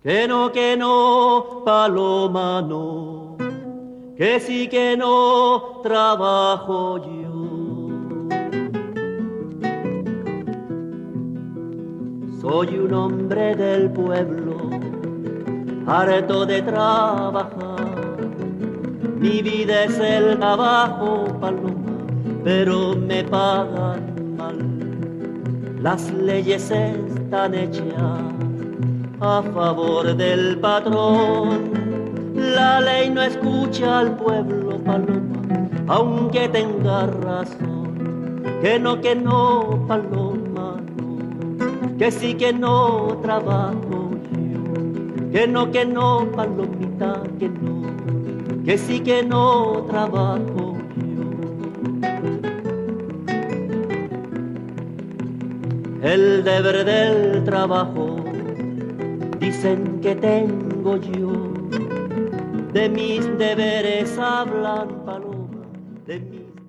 Que no, paloma no, que no trabajo yo. Soy un hombre del pueblo, harto de trabajar. Mi vida es el trabajo, paloma, pero me pagan mal. Las leyes están hechas a favor del patrón. La ley no escucha al pueblo, paloma, aunque tenga razón. Que no, paloma, no, que no trabajo yo. Que no, palomita, que no trabajo yo. El deber del trabajo dicen que tengo yo, de mis deberes hablan, paloma, de mis